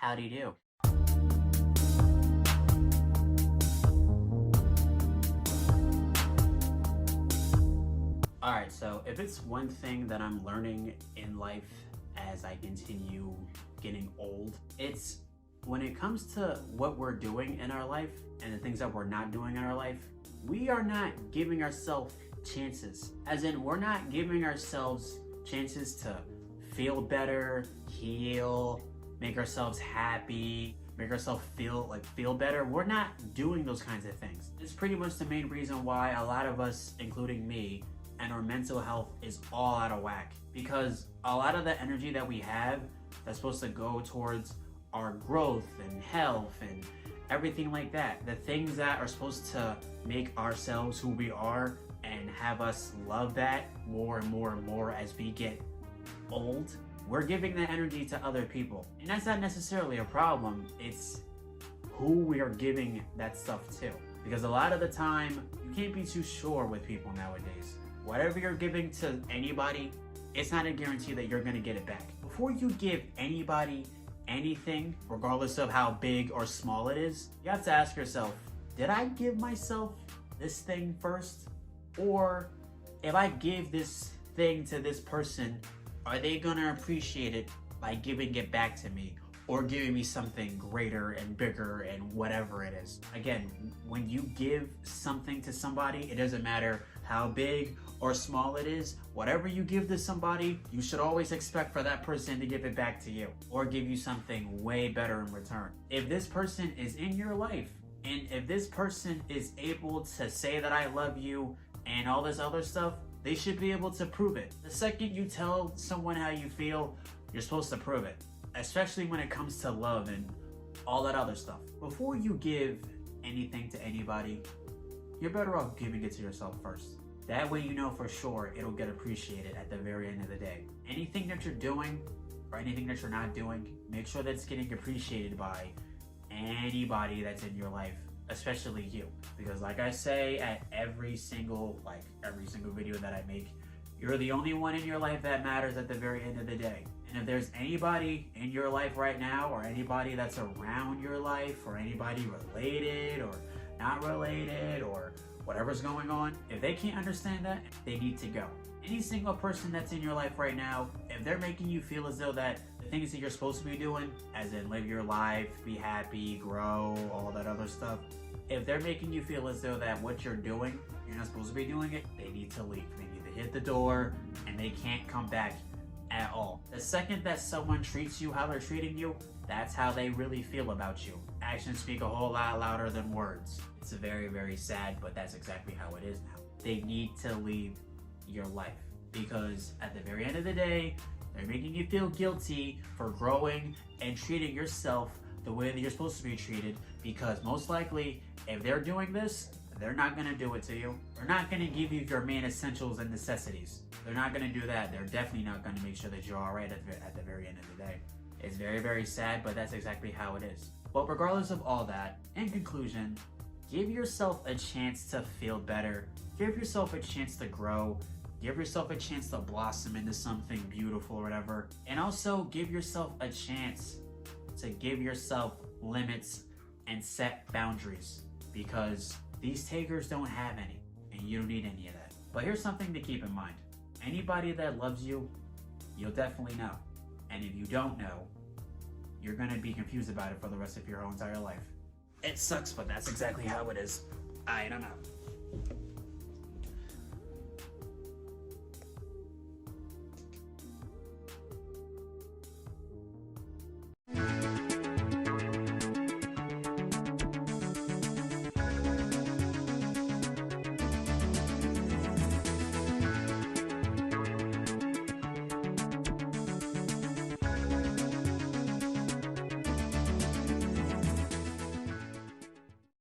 Howdy do. Alright, so if it's one thing that I'm learning in life as I continue getting old, it's when it comes to what we're doing in our life and the things that we're not doing in our life, we are not giving ourselves chances. As in, we're not giving ourselves chances to feel better, heal, make ourselves happy, make ourselves feel better. We're not doing those kinds of things. It's pretty much the main reason why a lot of us, including me, and our mental health is all out of whack, because a lot of the energy that we have that's supposed to go towards our growth and health and everything like that, the things that are supposed to make ourselves who we are and have us love that more and more and more as we get old, we're giving that energy to other people. And that's not necessarily a problem, it's who we are giving that stuff to. Because a lot of the time, you can't be too sure with people nowadays. Whatever you're giving to anybody, it's not a guarantee that you're gonna get it back. Before you give anybody anything, regardless of how big or small it is, you have to ask yourself, did I give myself this thing first? Or if I give this thing to this person, are they gonna appreciate it by giving it back to me or giving me something greater and bigger and whatever it is? Again, when you give something to somebody, it doesn't matter how big or small it is, whatever you give to somebody, you should always expect for that person to give it back to you or give you something way better in return. If this person is in your life and if this person is able to say that I love you and all this other stuff, they should be able to prove it. The second you tell someone how you feel, you're supposed to prove it, especially when it comes to love and all that other stuff. Before you give anything to anybody, you're better off giving it to yourself first. That way you know for sure it'll get appreciated at the very end of the day. Anything that you're doing or anything that you're not doing, make sure that it's getting appreciated by anybody that's in your life, especially you. Because like I say at every single video that I make, you're the only one in your life that matters at the very end of the day. And if there's anybody in your life right now, or anybody that's around your life, or anybody related or not related, or whatever's going on, if they can't understand that, they need to go. Any single person that's in your life right now, if they're making you feel as though that the things that you're supposed to be doing, as in live your life, be happy, grow, all that other stuff, if they're making you feel as though that what you're doing, you're not supposed to be doing it, they need to leave. They need to hit the door and they can't come back at all. The second that someone treats you how they're treating you, that's how they really feel about you. Actions speak a whole lot louder than words. It's very, very sad, but that's exactly how it is now. They need to leave your life because at the very end of the day, they're making you feel guilty for growing and treating yourself the way that you're supposed to be treated, because most likely, if they're doing this, they're not gonna do it to you. They're not gonna give you your main essentials and necessities. They're not gonna do that. They're definitely not gonna make sure that you're all right at the very end of the day. It's very, very sad, but that's exactly how it is. But regardless of all that, in conclusion, give yourself a chance to feel better. Give yourself a chance to grow. Give yourself a chance to blossom into something beautiful or whatever. And also give yourself a chance to give yourself limits and set boundaries, because these takers don't have any and you don't need any of that. But here's something to keep in mind. Anybody that loves you, you'll definitely know. And if you don't know, you're gonna be confused about it for the rest of your whole entire life. It sucks, but that's exactly how it is. I don't know.